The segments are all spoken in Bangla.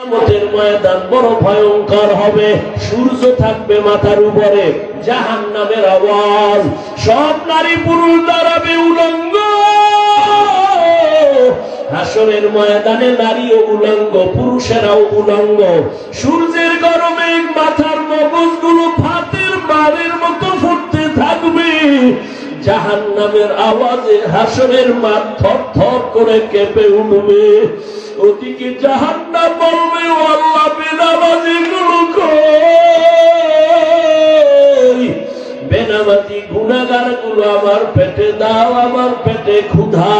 কিয়ামতের ময়দান বড় ভয়ঙ্কর হবে। সূর্য থাকবে মাথার উপরে, জাহান্নামের আওয়াজ, সব নারী পুরুষ দাঁড়াবে উলঙ্গ। হাসরের ময়দানে নারীও উলঙ্গ, পুরুষেরাও উলঙ্গ। সূর্যের গরমে মাথার মগজগুলো ভাতের মারের মতো ফুটতে থাকবে। জাহান্নামের আওয়াজে হাসরের মাঠ থর থর করে কেঁপে উঠবে। ওদিকে জাহান্নাম বলবে, ও আল্লাহ, বেনামাজিগুলো কই? বেনামাজি গুনাহগারগুলো আমার পেটে দাও, আমার পেটে ক্ষুধা।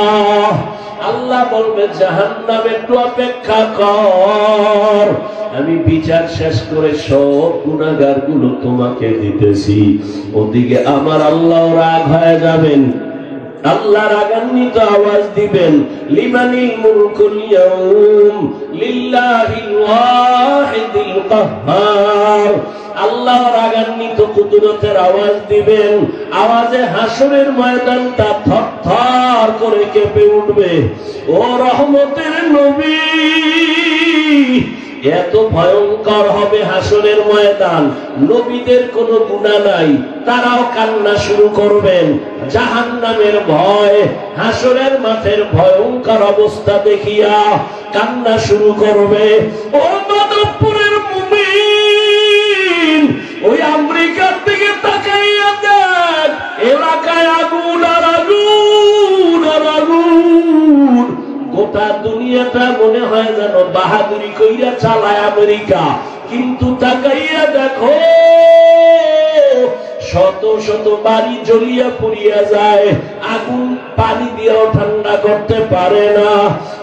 আল্লাহ বলবে, জাহান্নাম একটু অপেক্ষা কর, আমি বিচার শেষ করে সব গুনাহগারগুলো তোমাকে দিতেছি। ওদিকে আমার আল্লাহ রাগ হয়ে যাবেন। আল্লাহ রাগান্বিত আওয়াজ দিবেন, লিমানিল মুলকুল ইয়াউম লিল্লাহিল ওয়াহিদিল কাহ্হার। আল্লাহ রাগান্বিত কুদরতের আওয়াজ দিবেন। আওয়াজে হাসরের ময়দানটা থরথর করে কেঁপে উঠবে। ও রহমতের নবী, এত ভয়ঙ্কর হবে হাসরের ময়দান। নবীদের কোনো গুনাহ নাই, তারাও কান্না শুরু করবেন। জাহান্নামের ভয়, হাসরের মাঠের ভয়ঙ্কর অবস্থা দেখিয়া কান্না শুরু করবে। ও মাধবপুরের মুমিন, ওই আমেরিকার দিকে তাকাইয়া দেখ, এলাকায় আগুন আর আগুন আর আগুন। গোটা দুনিয়াটা মনে হয় যেন বাহাদুরি কইরা চালায় আমেরিকা, কিন্তু তাকাইয়া দেখো শত শত বাড়ি জ্বলিয়া পুড়িয়া যায়, আগুন পানি দিয়েও ঠান্ডা করতে পারে না।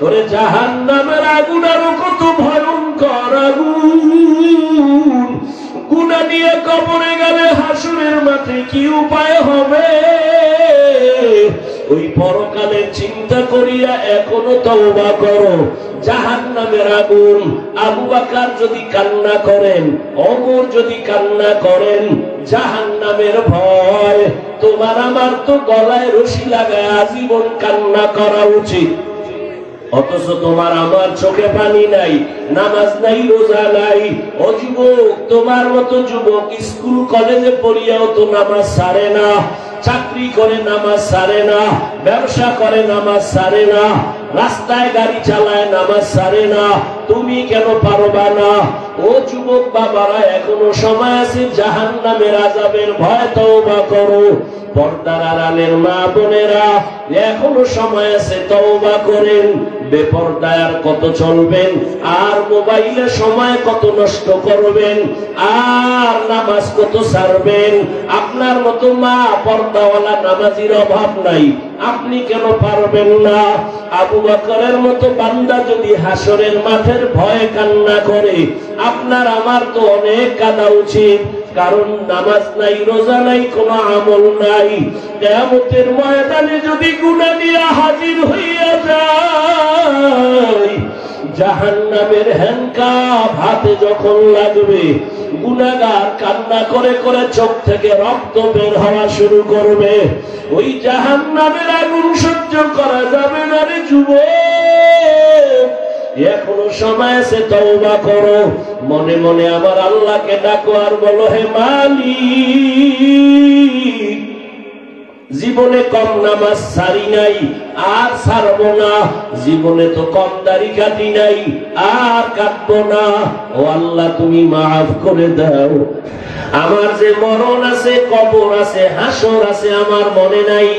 ওরে জাহান্নামের আগুন আরো কত ভয়ঙ্কর আগুন। গুনাহ নিয়ে কবরে গেলে হাসরের মাঠে কি উপায় হবে? ওই পরকালের চিন্তা করিয়া এখনো তওবা করো। জাহান্নামের আগুন, আবু বকর যদি কান্না করেন, ওমর যদি কান্না করেন, জাহান্নামের ভয়, তোমার আমার তো গলায় রশি লাগায় আজীবন কান্না করা উচিত। অথচ তোমার আমার চোখে পানি নাই, নামাজ নাই, রোজা নাই। ও যুবক, তোমার মতো যুবক স্কুল কলেজে পড়িয়াও তো নামাজ ছাড়ে না, চাকরি করে নামাজ ছাড়ে না, ব্যবসা করে নামাজ ছাড়ে না, রাস্তায় গাড়ি চালায় নামাজ ছাড়ে না। তুমি কেন পারবা না? ও যুবক বাবারা, এখনো সময় আছে, জাহান্নামের আযাবের ভয় তওবা করো। পর্দার আড়ালের মা বোনেরা, এখনো সময় আছে, তওবা করেন। বেপরদায় আর কত চলবেন? আর মোবাইলে সময় কত নষ্ট করবেন? আর নামাজ কত ছাড়বেন? আপনার মতো মা পর্দাওয়ালা নামাজির অভাব নাই, আপনি কেন পারবেন না? আবু বকরের মতো বান্দা যদি হাসরের মাঠের ভয়ে কান্না করে, আপনার আমার তো অনেক কাঁদা উচিত। কারণ নামাজ নাই, রোজা নাই, কোনো আমল নাই। কিয়ামতের ময়দানে যদি গুনাহ নিয়ে হাজির হইয়া যায়, জাহান্নামের হ্যান্ডকাপ হাতে যখন লাগবে, গুনাহগার কান্না করে করে চোখ থেকে রক্ত বের হওয়া শুরু করবে। ওই জাহান্নামের আগুন সহ্য করা যাবে না রে যুবক, এখনো সময় আছে, তওবা করো। মনে মনে আমার আল্লাহকে ডাকো আর বলো, হে মালিক, জীবনে কম নামাজ ছাড়ি নাই, আর ছাড়বো না। জীবনে তো কম দাড়ি কাটি নাই, আর কাটবো না। ও আল্লাহ, তুমি মাফ করে দাও। আমার যে মরণ আছে, কবর আছে, হাসর আছে, আমার মনে নাই।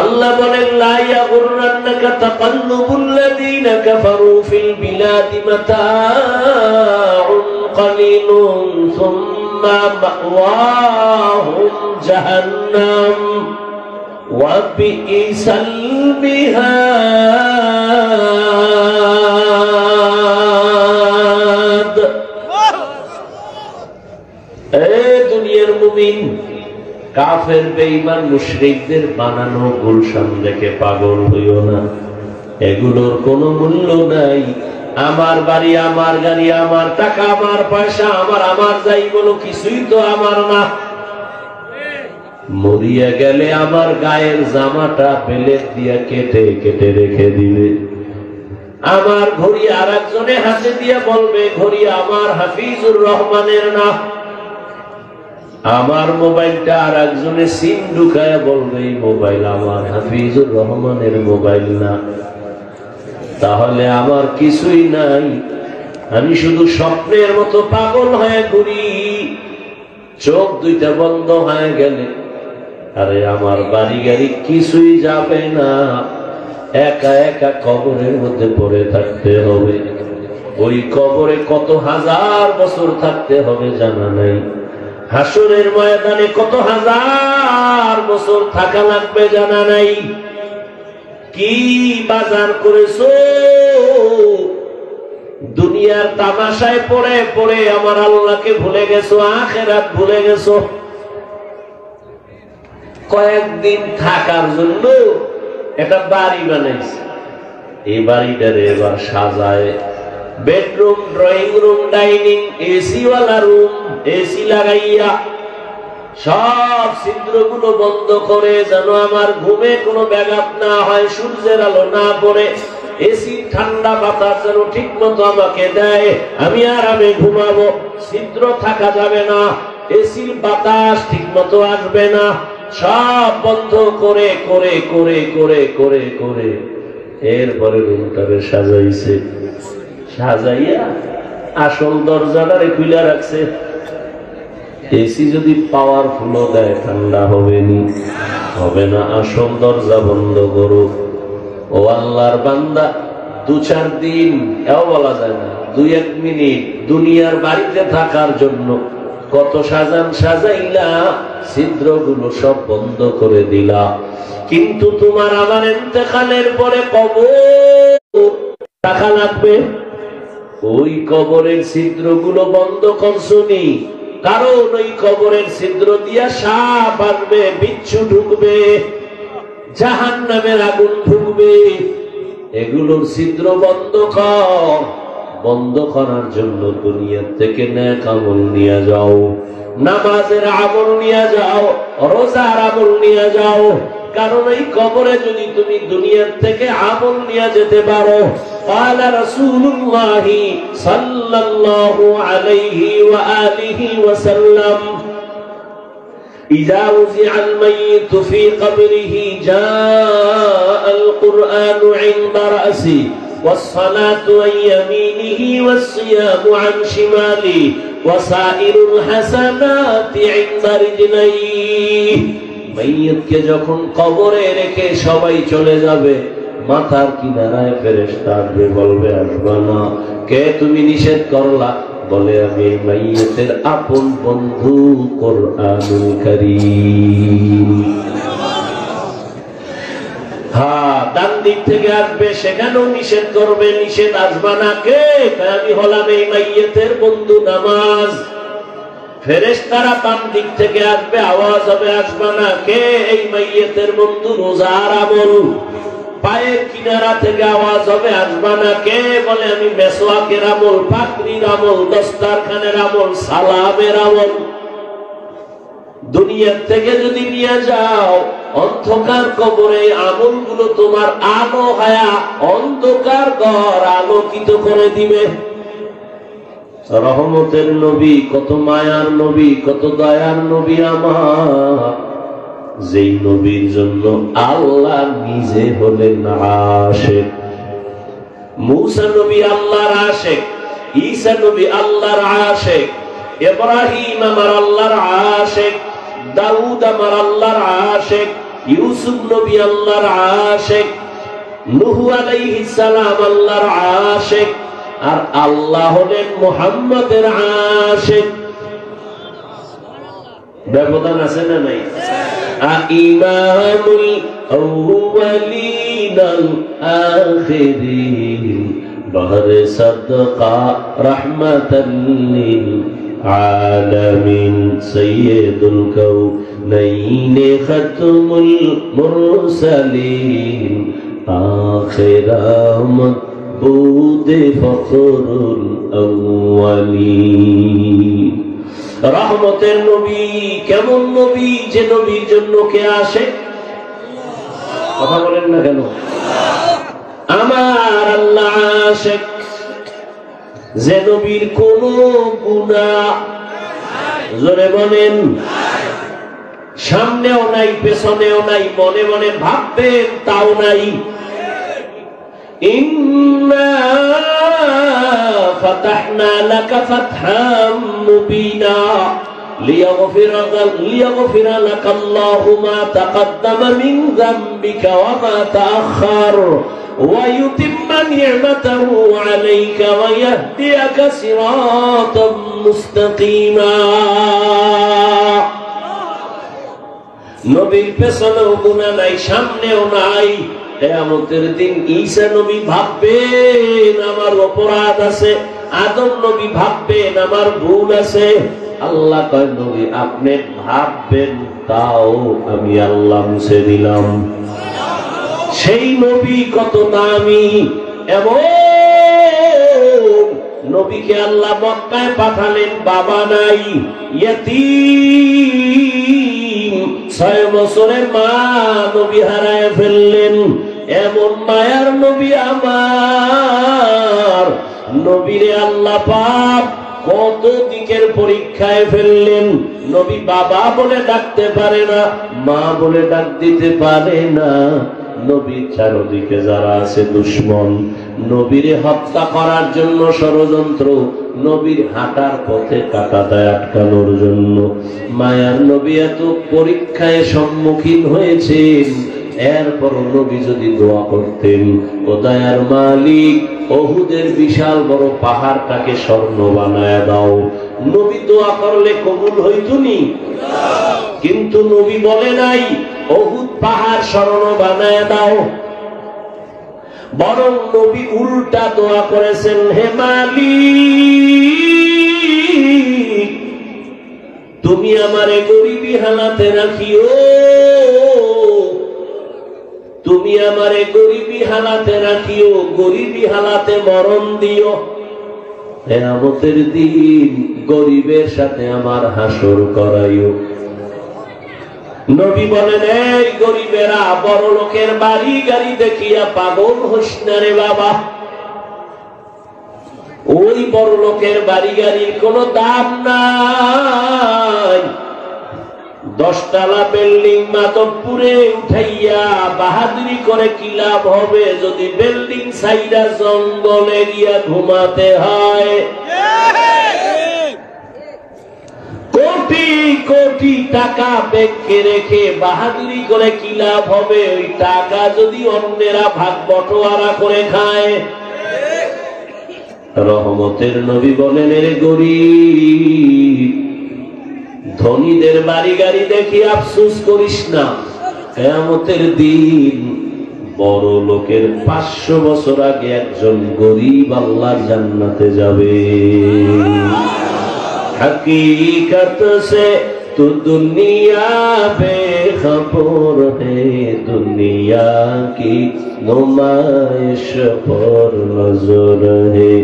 আল্লাহ বলেন, লা ইয়াগুররান্নাকা তাকাল্লুবুল লাযীনা কাফারু ফিল বিলাদি মাতাউন কালিলুন সুম্মা মাওয়াহুম জাহান্নাম ওয়া বিইসাল মিহাদ। এ দুনিয়ার মুমিন, কাফের বেঈমান মুশরিকদের বানানো গুলশান দেখে পাগল হইও না। এগুলোর কোনো মূল্য নাই। আমার বাড়ি, আমার গাড়ি, আমার টাকা, আমার পয়সা, আমার যাই বলো, কিছুই তো আমার না। মরিয়া গেলে আমার গায়ের জামাটা পেলেট দিয়া কেটে কেটে রেখে দিবে। আমার ঘড়ি আর একজনে হাতে দিয়ে বলবে ঘড়ি আমার হাফিজুর রহমানের না। আমার মোবাইলটা আর একজনে সিম ঢুকায় বলবে এই মোবাইল আমার হাফিজুর রহমানের মোবাইল না। তাহলে আমার কিছুই নাই, আমি শুধু স্বপ্নের মতো পাগল হয়ে ঘুরি। চোখ দুইটা বন্ধ হয়ে গেলে আরে আমার বাড়ি গাড়ি কিছুই যাবে না, একা একা কবরের মধ্যে পড়ে থাকতে হবে। ওই কবরে কত হাজার বছর থাকতে হবে জানা নাই, হাসরের ময়দানে কত হাজার বছর থাকা লাগবে জানা নাই। কি বাজার করেছো দুনিয়ার তামাশায় পড়ে পড়ে আমার আল্লাহকে ভুলে গেছো, আখিরাত ভুলে গেছো। কয়েকদিন থাকার জন্য একটা বাড়ি বানাইছে, এই বাড়িটারে এবার সাজায় bedroom, drawing room, dining, AC ওয়ালা রুম, এসি লাগাইয়া সব ছিদ্রগুলো বন্ধ করে যেন আমার ঘুমে কোনো ব্যাঘাত না হয়, সূর্যের আলো না পড়ে, এসি ঠান্ডা বাতাস যেন ঠিক মতো আমাকে দেয়, আমি আরামে ঘুমাবো। ছিদ্র থাকা যাবে না, এসির বাতাস ঠিক মতো আসবে না, সব বন্ধ করে করে করে করে করে করে এরপরে রুমটাকে সাজাইছে। সাজাইয়া আসল দরজাটারে খুলে রাখছে। এসি যদি পাওয়ারফুল দেয় ঠান্ডা হবে নি, হবে না। আসল দরজা বন্ধ করো। ও আল্লাহর বান্দা, 2-4 দিন এও বলা যায় না, 2-1 মিনিট দুনিয়ার বাড়িতে থাকার জন্য কত সাজান সাজাইলা, ছিদ্রগুলো সব বন্ধ করে দিলা। কিন্তু তোমার আমার ইন্তেকালের পরে কবর টাকা লাগবে, ওই কবরের ছিদ্রগুলো বন্ধ করছনি। কারণ ওই কবরের ছিদ্র দিয়া সাপ আসবে, বিচ্ছু ঢুকবে, জাহান্নামের আগুন ঢুকবে। এগুলোর ছিদ্র বন্ধ কর। বন্ধ করার জন্য দুনিয়া থেকে নেক আমল নিয়ে যাও, নামাজের আমল নিয়ে যাও, রোজার আমল নিয়ে যাও। কারণ এই কবরে যদি তুমি দুনিয়ার থেকে আমল নিয়ে যেতে পারো, قال رسول الله صلى الله عليه وآله وسلم إذا وزع الميت في قبره جاء القرآن عند رأسه والصلاة عن يمينه والصيام عن شماله وسائر الحسنات عند رجليه। মাইয়িতকে যখন কবরে রেখে সবাই চলে যাবে, মাথার কিনারায় ফেরেশতা আসবে, বলবে আসবা না। কে তুমি নিষেধ করলা? বলে আমি মাইয়িতের আপন বন্ধু কোরআনুল কারীম। হ্যাঁ, ডান দিক থেকে আসবে, সেখানেও নিষেধ করবে, নিষেধ আসবা না। কে? আমি হলাম এই মাইয়িতের বন্ধু নামাজ। ফেরেশতারা বাম দিক থেকে আসবে, আওয়াজ হবে আসবা না। কে? এই মাইয়িতের বন্ধু রোজার আমল। পায়ের কিনারা থেকে আওয়াজ হবে আসবা না। কে? বলে আমি মেসওয়াকের আমল, পাকড়ির আমল, দস্তারখানের আমল, সালামের আমল। দুনিয়া থেকে যদি নিয়ে যাও, অন্ধকার কবরে আমলগুলো তোমার আলো হায়া অন্ধকার ঘর আলোকিত করে দিবে। রহমতের নবী, কত মায়ার নবী, কত দয়ার নবী আমার, যেই নবীর জন্য আল্লাহ নিজে হলেন আশিক। মুসা নবী আল্লাহর আশিক, ঈসা নবী আল্লাহর আশিক, ইব্রাহিম আমার আল্লাহর আশিক, দাউদ আমার আল্লাহর আশিক, ইউসুফ নবী আল্লাহর আশিক, নূহ আলাইহিস সালাম আল্লাহর আশিক, আর আল্লাহ হলেন মুহাম্মাদের আশিক। ব্যবধান আছে না নাই? ইমামুল আউয়ালিন আল আখিরিন বাহরে সাদকা রাহমাতাল লিল আলামিন সাইয়্যিদুল কাউনাইন খাতমুল মুরসালিন আখিরামত বুদে ফখরুল আউয়ালিন। রহমতের নবী কেমন নবী? যে নবীর জন্য কে আসে? কথা বলেন না কেন? আমার আল্লাহ আশিক যে নবীর কোন গুনাহ জোরে বলেন সামনেও নাই পেছনেও নাই মনে মনে ভাববেন তাও নাই ইন্না ফাতাহনা লাকা ফাতহাম মুবিনা লিয়াগফির লাকা আল্লাহু মা তাকদ্দামা মিন যামবিকা ওয়া মা তাআখার ওয়া ইউতিম্মা নি'মাতাহু আলাইকা ওয়া ইয়াহদিয়াকা সিরাতাম মুস্তাকিমা নবীর পেছনেও গুনাহ নাই সামনেও নাই কিয়ামতের দিন ঈসা নবী ভাববেন আমার অপরাধ আছে আদম নবী ভাববেন আমার ভুল আছে আল্লাহ কয় নবী আপনি ভাববেন তাও আমি আল্লাহ মুছে দিলাম সেই নবী কত দামি এমন নবীকে আল্লাহ মক্কায় পাঠালেন বাবা নাই ইয়তীম 6 বছরের মা নবী হারায় ফেললেন এমন মায়ার নবী আমার নবীরে আল্লাহ পাক কত দিকের পরীক্ষায় ফেললেন নবী বাবা বলে ডাকতে পারে না মা বলে ডাক দিতে পারে না নবীর চারদিকে যারা আছে দুশমন নবীরে হত্যা করার জন্য ষড়যন্ত্র নবীর হাঁটার পথে কাঁটা দেয় আটকানোর জন্য মায়ার নবী এত পরীক্ষায় সম্মুখীন হয়েছেন এরপর নবী যদি দোয়া করতেন ও দয়ার মালিক উহুদের বিশাল বড় পাহাড়টাকে স্বর্ণ বানায় দাও নবী দোয়া করলে কবুল হইতো নি কিন্তু নবী বলে নাই উহুদ পাহাড় স্বর্ণ বানায় দাও বরং নবী উল্টা দোয়া করেছেন হে মালিক তুমি আমারে গরিবী হালাতে রাখিও তুমি আমারে গরিবী হালাতে রাখিও গরিবী হালাতে মরণ দিও কিয়ামতের দিন গরিবের সাথে আমার হাসর করাইও নবী বলেন এই গরিবেরা বড় লোকের বাড়ি গাড়ি দেখিয়া পাগল হোস না রে বাবা ওই বড় লোকের বাড়ি গাড়ির কোনো দাম নাই 10 তলা বিল্ডিং মাতবপুরে উঠাইয়া বাহাদুরি করে কি লাভ হবে যদি বিল্ডিং সাইডা জঙ্গলে গিয়া ঘুমাতে হয় কোটি কোটি টাকা ব্যাংকে রেখে বাহাদুরি করে কি লাভ হবে ওই টাকা যদি অন্যেরা ভাগ বটোয়ারা করে খায় রহমতের নবী বলেন এর গরিব ধনীদের বাড়ি গাড়ি দেখি আফসোস করিস না কিয়ামতের দিন বড় লোকের 500 বছর আগে একজন গরিব আল্লাহর জান্নাতে যাবে हकीकत से तो दुनिया बेखबर है दुनिया की नुमाइश पर नजर है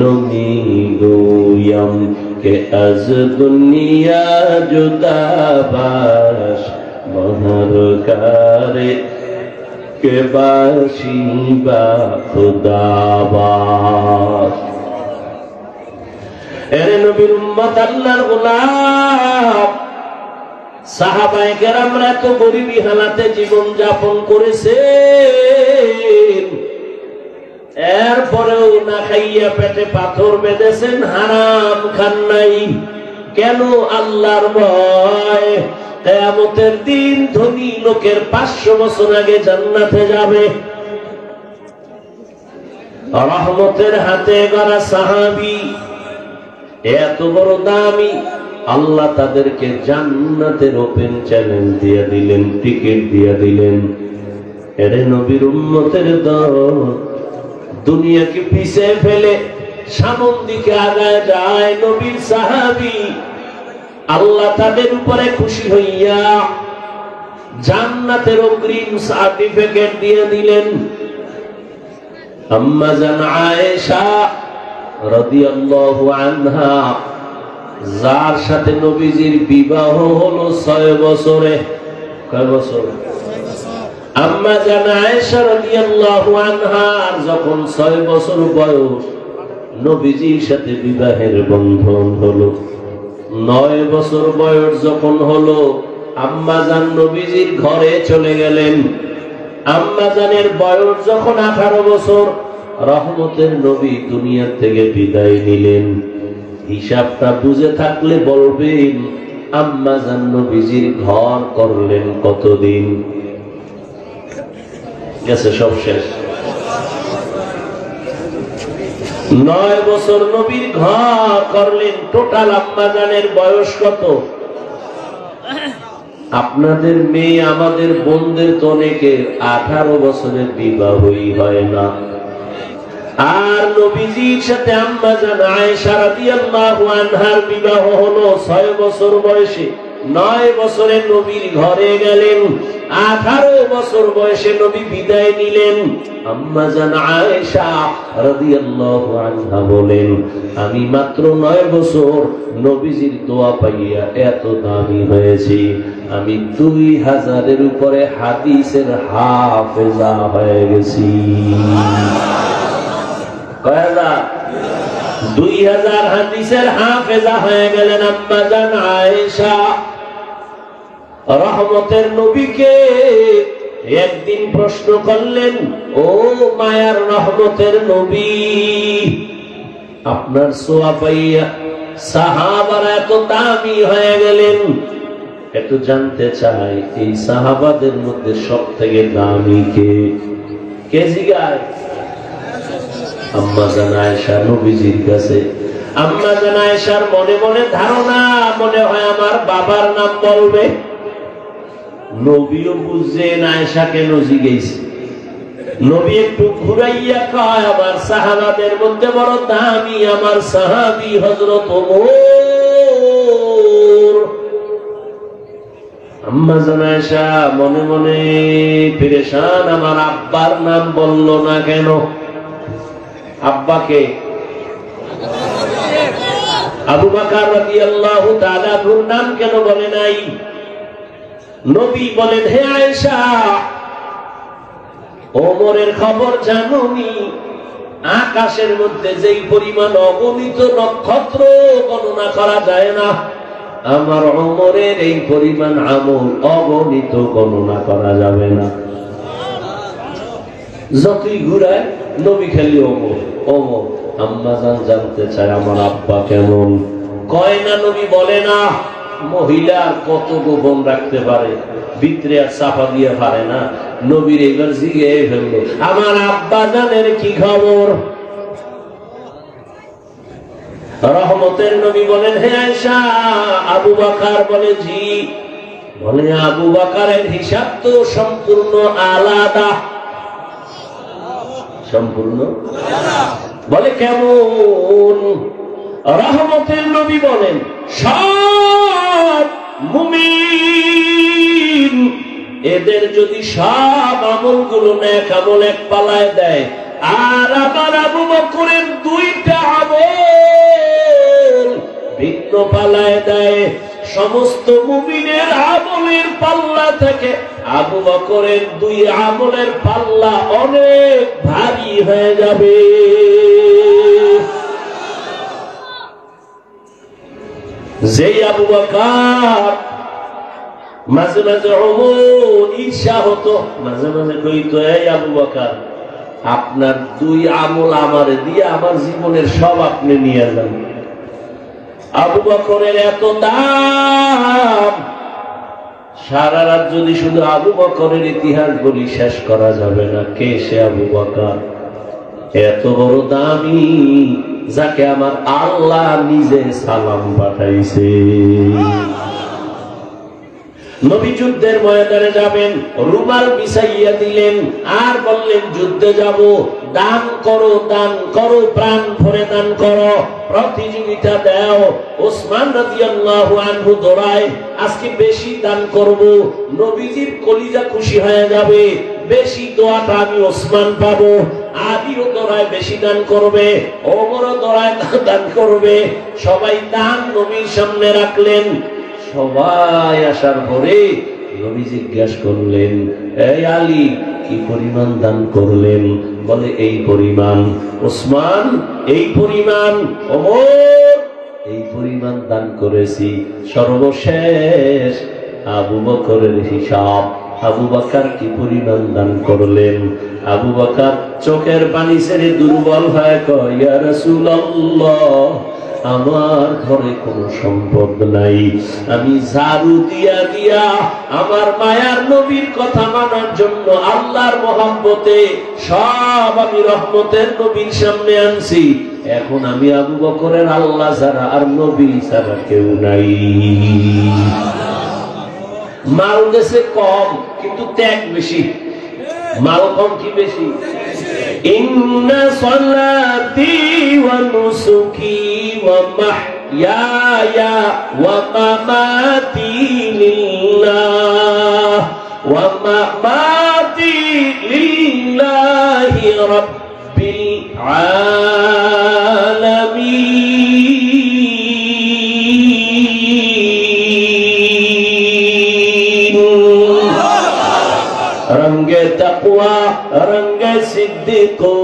नमी गोयम के अज दुनिया जुदा बाश महर करे के बाशी बा खुदा बाश এরে নবীর উম্মত আল্লাহর গোলাম সাহাবায়ে কেরামরা তো গরিবী হালাতে জীবন যাপন করেছেন এরপরেও না খাইয়া পেটে পাথর বেঁধেছেন হারাম খান নাই কেন আল্লাহর ভয় কিয়ামতের দিন ধনী লোকের 500 বছর আগে জান্নাতে যাবে রহমতের হাতে গড়া সাহাবী এত বড় দামি আল্লাহ তাদেরকে জান্নাতের ওপেন চ্যালেঞ্জ দিয়ে দিলেন টিকিট দিয়ে দিলেন এর নবীর উম্মতের দল দুনিয়াকে পিছিয়ে ফেলে সামন দিকে আগায় যায় নবীর সাহাবী আল্লাহ তাদের উপরে খুশি হইয়া জান্নাতের অগ্রিম সার্টিফিকেট দিয়ে দিলেন আম্মা জান আয়েশা রাদিয়াল্লাহু আনহা যার সাথে নবীজির বিবাহ হলো 6 বছরে কয় বছর আম্মা জান আয়েশা রাদিয়াল্লাহু আনহার যখন 6 বছর বয়স নবীজির সাথে বিবাহের বন্ধন হলো। 9 বছর বয়স যখন হলো আম্মা জান নবীজির ঘরে চলে গেলেন। আম্মা জানের বয়স যখন 18 বছর রহমতের নবী দুনিয়া থেকে বিদায় নিলেন। হিসাবটা বুঝে থাকলে বলবেন আম্মা জান নবীজির ঘর করলেন কতদিন? গেছে সব শেষ। 9 বছর নবীর ঘর করলেন। টোটাল আম্মা জানের বয়স কত? আপনাদের মেয়ে আমাদের বোনদের তো অনেকের 18 বছরের বিবাহই হয় না। আর নবীজির সাথে আম্মা জান আয়েশা রাদিয়াল্লাহু আনহার বিবাহ হলো 6 বছর বয়সে। 9 বছরে নবীর ঘরে গেলেন, 18 বছর বয়সে নবী বিদায় নিলেন। আম্মা জান আয়েশা রাদিয়াল্লাহু আনহা বলেন, আমি মাত্র 9 বছর নবীজির দোয়া পাইয়া এত দামি হয়েছি, আমি 2000-এর উপরে হাদিসের হাফেজা হয়ে গেছি। 2000 হাদিসের হাফেজা হয়ে গেলেন আম্মা জান আয়েশা। রহমতের নবীকে একদিন প্রশ্ন করলেন, ও মায়ার রহমতের নবী, আপনার সোয়া পাইয়া সাহাবারা এত দামি হয়ে গেলেন, একটু জানতে চাই এই সাহাবাদের মধ্যে সব থেকে দামি কে জিগায়? আম্মা জান আয়েশা নবীজির কাছে। আম্মা জান আয়েশার মনে মনে ধারণা, মনে হয় আমার বাবার নাম বলবে। নবীও বুঝছেন আয়েশা কেন জিজ্ঞেস। নবী একটু ঘুরাইয়া কয়, আমার সাহাবাদের মধ্যে বড় দামি আমার সাহাবী হযরত ওমর। আম্মা জান আয়েশা মনে মনে পেরেশান, আমার আব্বার নাম বলল না কেন? আব্বাকে আবু বকর রাদিয়াল্লাহু তাআলা আনহুর নাম কেন বলে নাই? নবী বলেন, হে আয়েশা, ওমরের খবর জানোনি? আকাশের মধ্যে যেই পরিমাণ অগণিত নক্ষত্র গণনা করা যায় না, আমার ওমরের এই পরিমাণ আমল অগণিত গণনা করা যাবে না। যতই ঘুরায় নবী খালি ওমর ওমর। আম্মা জান জানতে চায় আমার আব্বা কেমন? কয় না, নবী বলে না। মহিলা কত গোপন রাখতে পারে, ভিতরে আর চাপা দিয়ে পারে না। নবীর এবার জিগে ফেললো, আমার আব্বা জানের কি খবর? রহমতের নবী বলেন, হে আয়েশা, আবু বকর? বলে জি। বলে আবু বকরের হিসাব তো সম্পূর্ণ আলাদা। সম্পূর্ণ? বলে কেমন? রহমতের নবী বলেন, সব মুমিন এদের যদি সব আমলগুলো নেক আমল এক পালায় দেয়, আর আমার আবু বকরের 2টা আমল ভিন্ন পালায় দেয়, সমস্ত মুমিনের আমলের পাল্লা থেকে আবু বকরের 2 আমলের পাল্লা অনেক ভারী হয়ে যাবে। যেই আবু বকর মাঝে মাঝে ওমর ঈর্ষা হতো, মাঝে মাঝে কইতো, এই আবু বকর, আপনার 2 আমল আমারে দিয়ে আমার জীবনের সব আপনি নিয়ে যান। আবু বকরের এত দাম, সারা রাত যদি শুধু আবু বকরের ইতিহাস বলি শেষ করা যাবে না। কে সে আবু বকর? এত বড় দামি, যাকে আমার আল্লাহ নিজে সালাম পাঠাইছে। নবী যুদ্ধের ময়দানে যাবেন, রুমাল বিছাইয়া দিলেন আর বললেন, যুদ্ধে যাব, দান করো, দান করো, প্রাণ ভরে দান করো, প্রতিযোগিতা দাও। ওসমান রাদিয়াল্লাহু আনহু দৌড়ায়, আজকে বেশি দান করব, নবীজির কলিজা খুশি হয়ে যাবে, বেশি দোয়াটা আমি ওসমান পাবো। আলীও দৌড়ায় বেশি দান করবে, ওমরও দৌড়ায় দান করবে। সবাই দান নবীর সামনে রাখলেন। সবাই আসার পরে নবী জিজ্ঞাসা করলেন, এই আলী কি পরিমাণ দান করলেন? বলে এই পরিমাণ। ওসমান এই পরিমাণ। ওমর এই পরিমাণ দান করেছি। সর্বশেষ আবু বকরের হিসাব। আবু বকর কি পরিমাণ দান করলেন? আবু বকর চোখের পানি ছেড়ে দুর্বল হয়ে কয়, ইয়া রাসূলুল্লাহ, আমার ঘরে কোনো সম্পদ নাই, আমি ঝাড়ু দিয়া দিয়া আমার মায়ার নবীর কথা মানার জন্য আল্লাহর মহব্বতে সব আমি রহমতের নবীর সামনে আনছি। এখন আমি আবু বকরের আল্লাহ ছাড়া আর নবী ছাড়া কেউ নাই। মাল দেশে কম কিন্তু ত্যাগ বেশি। মাল কম কি বেশি? ইন্না সালাতি ওয়া নুসুকি ওয়া মাহইয়ায়া ওয়া মামাতি লিল্লাহ ওয়া মামাতি লিল্লাহি রাব্বিল আলামিন। रंगे तकवा रंगे सिद्दीको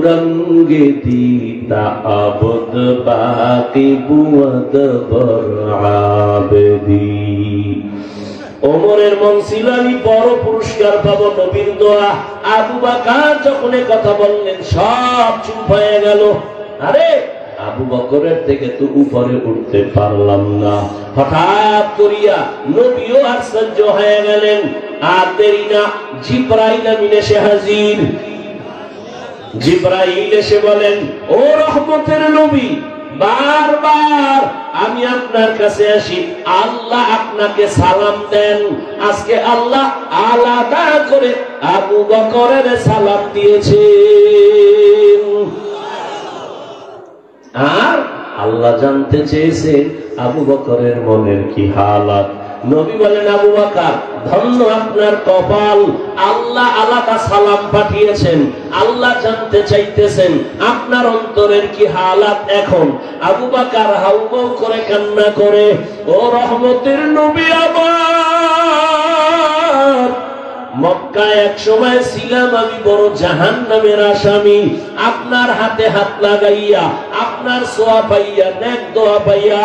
रंगे दीता अबद बाकी बुअद बर आबदी। ওমরের মন ছিল আমি বড় পুরস্কার পাবো, নবীর দোয়া। আবু বকর যখন কথা বললেন সব চুপ হয়ে গেল। আরে আবু বকরের থেকে তো উপরে উঠতে পারলাম না। হঠাৎ করিয়া নবীও আশ্চর্য হয়ে গেলেন। আর দেরি না, জিবরাইল আমিন এসে হাজির। জিবরাইল এসে বলেন, ও রহমতের নবী, বারবার আমি আপনার কাছে আসি, আল্লাহ আপনাকে সালাম দেন। আজকে আল্লাহ আলাদা করে আবু বকরের সালাম দিয়েছেন। আর আল্লাহ জানতে চেয়েছেন আবু বকরের মনের কি হালাত। নবী বলেন, আবু বকর ধন্য আপনার কপাল, আল্লাহ আলাদা সালাম পাঠিয়েছেন। আল্লাহ জানতে চাইতেছেন আপনার অন্তরের কি হালাত এখন। আবু বকর হাউমাউ করে কান্না করে, ও রহমতের নবী, আমার মক্কায় এক সময় ছিলাম আমি বড় জাহান্নামের আসামি। আপনার হাতে হাত লাগাইয়া আপনার সোয়া পাইয়া নেক দোয়া পাইয়া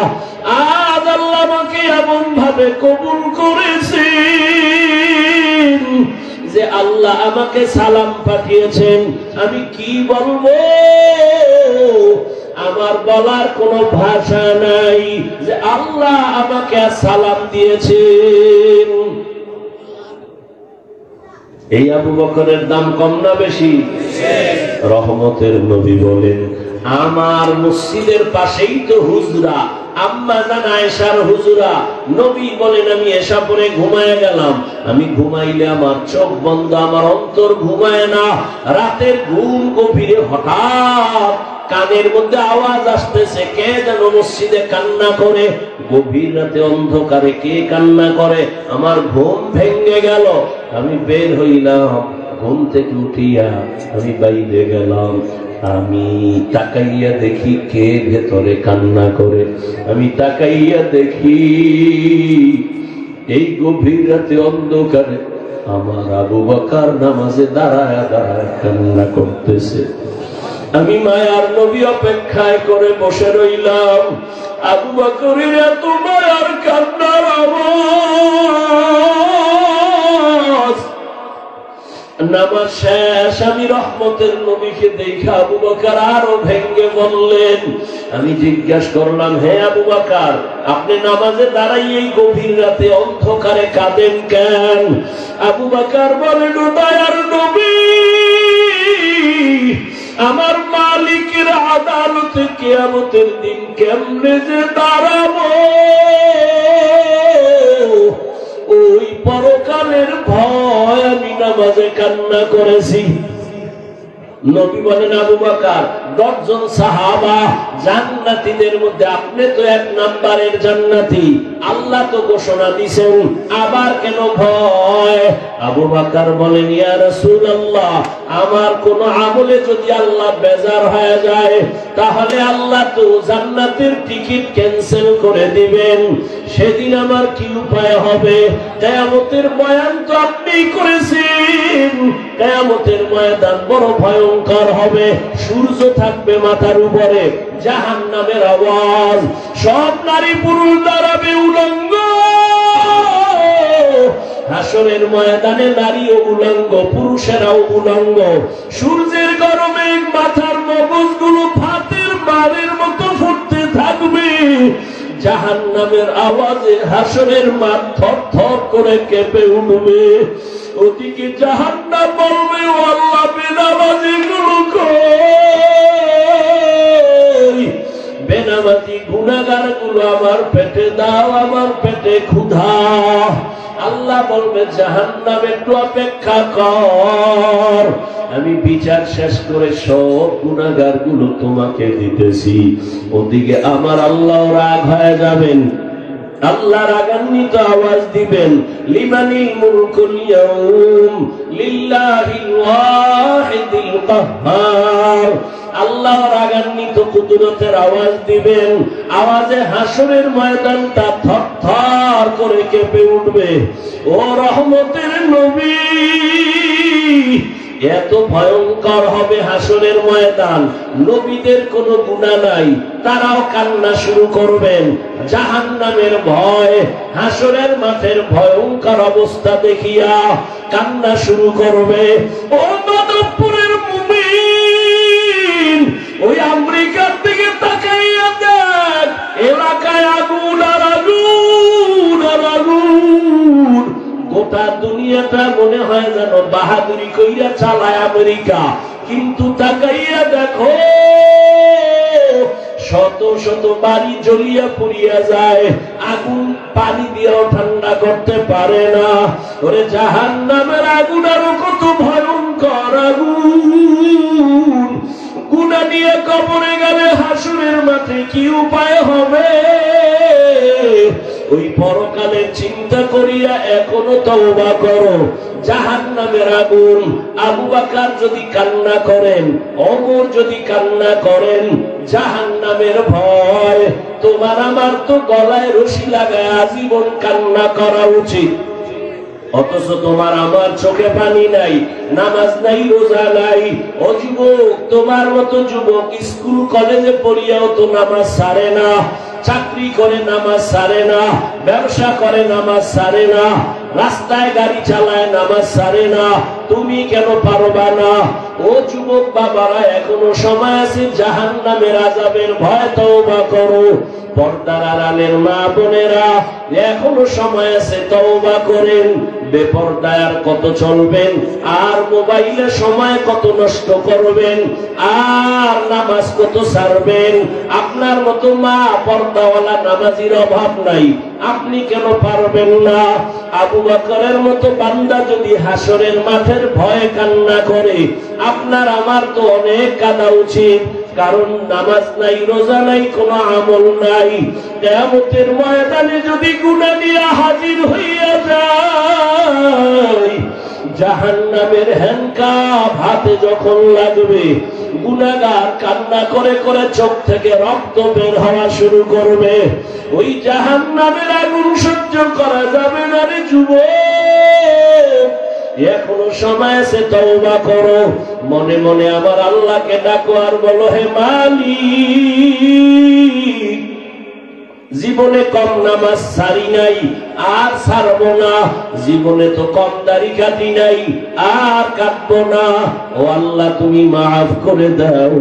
আজ আল্লাহ আমাকে এমন ভাবে কবুল করেছেন যে আল্লাহ আমাকে সালাম পাঠিয়েছেন। আমি কি বলবো, আমার বলার কোনো ভাষা নাই যে আল্লাহ আমাকে সালাম দিয়েছেন। এই আবু বকরের দাম কম না বেশি? রহমতের নবী বলেন, আমার মসজিদের পাশেই তো হুজরা, আম্মা জান আয়েশার হুজরা। নবী বলেন, আমি এশা পরে ঘুমায় গেলাম। আমি ঘুমাইলে আমার চোখ বন্ধ, আমার অন্তর ঘুমায় না। রাতের ঘুম গভীরে হঠাৎ কানের মধ্যে আওয়াজ আসতেছে, কে যেন মসজিদে কান্না করে। গভীর রাতে অন্ধকারে কে কান্না করে? আমার ঘুম ভেঙে গেল। আমি বের হইলাম, ঘুম থেকে উঠিয়া আমি বাইরে গেলাম। আমি তাকাইয়া দেখি কে ভেতরে কান্না করে। আমি তাকাইয়া দেখি এই গভীর রাতে অন্ধকারে আমার আবু বকর নামাজে দাঁড়ায় দাঁড়ায় কান্না করতেছে। আমি মায়ার নবী অপেক্ষায় করে বসে রইলাম। আবু বকরের এত মায়ার কান্নার আওয়াজ। নামাজ শেষ, আমি রহমতের নবীকে দেখা আবু বকর আরো ভেঙ্গে বললেন। আমি জিজ্ঞাসা করলাম, হে আবু বকর, আপনি নামাজে দাঁড়াইয়ে এই গভীর রাতে অন্ধকারে কাঁদেন কেন? আবু বকর বলেন, ও দয়ার নবী, আমার মালিকের আদালতে কিয়ামতের দিন কেমনে যে দাঁড়াবো, ওই পরকালের ভয় আমি নামাজে কান্না করেছি। নবী বলেন আবু বকর 10 জন সাহাবা জান্নাতীদের মধ্যে আপনি তো 1 নাম্বারের জান্নাতি, আল্লাহ তো ঘোষণা দিয়েছেন, আবার কেন ভয়? আবু বকর বলেন ইয়া রাসূলুল্লাহ, আমার কোন আমলে যদি আল্লাহ বেজার হয়ে যায় তাহলে আল্লাহ তো জান্নাতের টিকিট ক্যান্সেল করে দিবেন, সেদিন আমার কি উপায় হবে? কিয়ামতের বয়ান তো আপনিই করেছেন, কিয়ামতের ময়দান বড় ভয়ঙ্কর হবে, সূর্য থাকবে মাথার উপরে, জাহান্নামের আওয়াজ, সব নারী পুরুষ দাঁড়াবে উলঙ্গ। হাসরের ময়দানে নারীও উলঙ্গ, পুরুষেরাও উলঙ্গ, সূর্যের গরমে মাথার মগজগুলো ভাতের মারের মতো ফুটতে থাকবে, জাহান্নামের আওয়াজে হাসরের মাঠ থরথর করে কেঁপে উঠবে। ওদিকে জাহান্নাম বলবে ও আল্লাহ, বেনামাজিগুলো কই? বেনামাজি গুনাহগারগুলো আমার পেটে দাও, আমার পেটে ক্ষুধা। আল্লাহ বলবে জাহান্নাম একটু অপেক্ষা কর, আমি বিচার শেষ করে সব গুনাহগারগুলো তোমাকে দিতেছি। ওদিকে আমার আল্লাহ রাগ হয়ে যাবেন, আল্লাহ রাগান্বিত আওয়াজ দিবেন, লিমানিল মুলকুল ইয়াউম লিল্লাহিল ওয়াহিদিল কাহ্হার। আল্লাহ রাগান্বিত কুদরতের আওয়াজ দিবেন, আওয়াজে হাসরের ময়দানটা থরথর করে কেঁপে উঠবে। ও রহমতের নবী, এত ভয়ঙ্কর হবে হাসরের ময়দান, নবীদের কোনো গুনাহ নাই, তারাও কান্না শুরু করবেন, জাহান্নামের ভয়, হাসরের মাঠের ভয়ঙ্কর অবস্থা দেখিয়া কান্না শুরু করবে। ও মাধবপুরের মুমিন, ওই আমেরিকার দিকে তাকাইয়া দেখ, এলাকায় আগুন আর আগুন আর আগুন, গোটা দুনিয়াটা মনে হয় যেন বাহাদুরি কইরা চালায় আমেরিকা, কিন্তু তাকাইয়া দেখো শত শত বাড়ি জ্বলিয়া পুড়িয়া যায়, আগুন পানি দিয়েও ঠান্ডা করতে পারে না। ওরে জাহান্নামের আগুন আরো কত ভয়ঙ্কর আগুন, গুনাহ নিয়ে কবরে গেলে হাসরের মাঠে কি উপায় হবে? ওই পরকালের চিন্তা করিয়া এখনো তওবা করো। জাহান্নামের আগুন, আবু বকর যদি কান্না করেন, ওমর যদি কান্না করেন, জাহান্নামের ভয়, তোমার আমার তো গলায় রশি লাগায় আজীবন কান্না করা উচিত। অথচ তোমার আমার চোখে পানি নাই, নামাজ নাই, রোজা নাই। ও যুবক, তোমার মতো যুবক স্কুল কলেজে পড়িয়াও তো নামাজ ছাড়ে না, চাকরি করে নামাজ ছাড়ে না, ব্যবসা করে নামাজ ছাড়ে না, রাস্তায় গাড়ি চালায় নামাজ ছাড়ে না, তুমি কেন পারবা না? ও যুবক বাবারা, এখনো সময় আছে, জাহান্নামের আযাবের ভয় তওবা করো। পর্দার আড়ালের মা বোনেরা, এখনো সময় আছে, তওবা করেন। বেপরদায় আর কত চলবেন, আর মোবাইলে সময় কত নষ্ট করবেন, আর নামাজ কত ছাড়বেন? আপনার মতো মা পর্দাওয়ালা নামাজির অভাব নাই, আপনি কেন পারবেন না? আবু বকরের মতো বান্দা যদি হাসরের মাঠের ভয়ে কান্না করে, আপনার আমার তো অনেক কাঁদা উচিত, কারণ নামাজ নাই, রোজা নাই, কোনো আমল নাই। কিয়ামতের ময়দানে যদি গুনাহ নিয়ে হাজির হইয়া যায়, জাহান্নামের হ্যান্ডকাপ হাতে যখন লাগবে, গুনাহগার কান্না করে করে চোখ থেকে রক্ত বের হওয়া শুরু করবে। ওই জাহান্নামের আগুন সহ্য করা যাবে না রে যুবক, এখনো সময় আছে, তওবা করো। মনে মনে আমার আল্লাহকে ডাকো আর বলো, হে মালিক, জীবনে কম নামাজ ছাড়ি নাই, আর ছাড়বো না, জীবনে তো কম দাড়ি কাটি নাই, আর কাটবো না। ও আল্লাহ, তুমি মাফ করে দাও।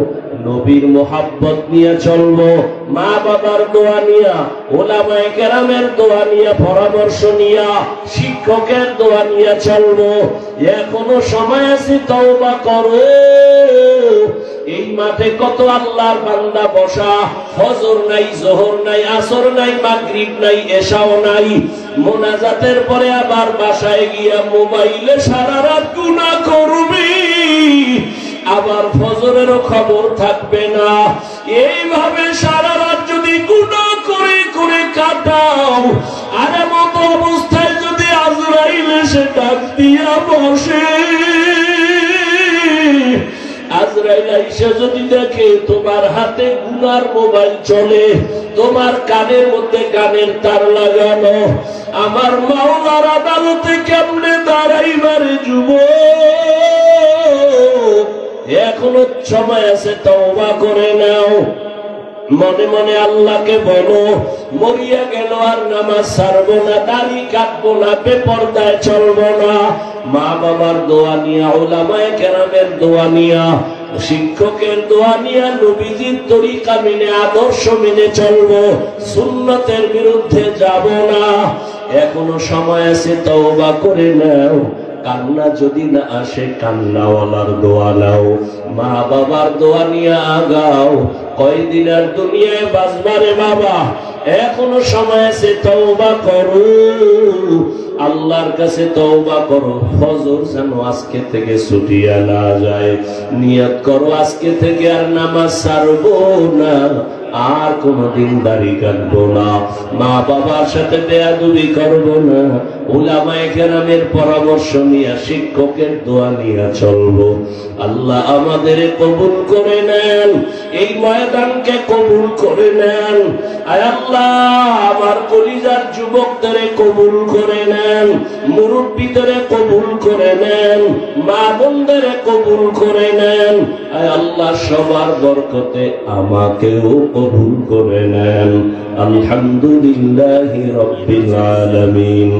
নবীর মোহাব্বত নিয়ে চলবো, মা বাবার দোয়া নিয়া, ওলামায়ে কেরামের দোয়া নিয়া, পরামর্শ নিয়া, শিক্ষকের দোয়া নিয়ে চলবো। এখনো সময় আছে, তওবা করো। এই মাঠে কত আল্লাহর বান্দা বসা, ফজর নাই, যোহর নাই, আসর নাই, মাগরিব নাই, এশাও নাই, মোনাজাতের পরে আবার বাসায় গিয়া মোবাইলে সারা রাত গুনাহ করবি, আবার ফজরেরও খবর থাকবে না। এইভাবে সারা রাত যদি গুনাহ করে করে কাটাও, আর এমন অবস্থায় যদি আজরাইল এসে ডাক দিয়া বসে, আজরাইল আইসা যদি দেখে তোমার হাতে গুনার মোবাইল চলে, তোমার কানের মধ্যে গানের তার লাগানো, আমার মাওলার আদালতে কেমনে দাঁড়াইবারে যুবক? এখনো সময় আছে, তওবা করে নাও। মনে মনে আল্লাহকে বলো, মরিয়া গেল আর নামাজ ছাড়বো না, দাড়ি কাটবো না, বেপরদায় চলবো না। মা বাবার দোয়া নিয়া, উলামায়ে কেরামের দোয়া নিয়া, শিক্ষকের দোয়া নিয়া নবীজির তরিকা মেনে, আদর্শ মেনে চলবো, সুন্নতের বিরুদ্ধে যাব না। এখনো সময় আছে, তওবা করে নাও। কান্না যদি না আসে, কান্নাওয়ালার দোয়া নাও, মা বাবার দোয়া নিয়ে আগাও। কয়দিন আর দুনিয়ায় বাঁচবারে বাবা, এখনো সময় আছে, তওবা করো, আল্লাহর কাছে তওবা করো। ফজর যেন আজকে থেকে ছুটিয়া না যায়। নিয়ত করো আজকে থেকে আর নামাজ ছাড়বো না, আর কোনদিন দাড়ি কাটবো না, মা বাবার সাথে বেয়াদবি করবো না, উলামায়ে কেরামের পরামর্শ নিয়ে, শিক্ষকের দোয়া নিয়ে চলবো। আল্লাহ আমাদের কবুল করে নেন, এই ময়দানকে কবুল করে নেন। আয় আল্লাহ, আমার কলিজার যুবকদের কবুল করে নেন, মুরব্বীদের কবুল করে নেন, মা বোনদের কবুল করে নেন। আয় আল্লাহ, সবার বরকতে আমাকেও কবুল করে নেন। আলহামদুলিল্লাহি রাব্বিল আলামিন।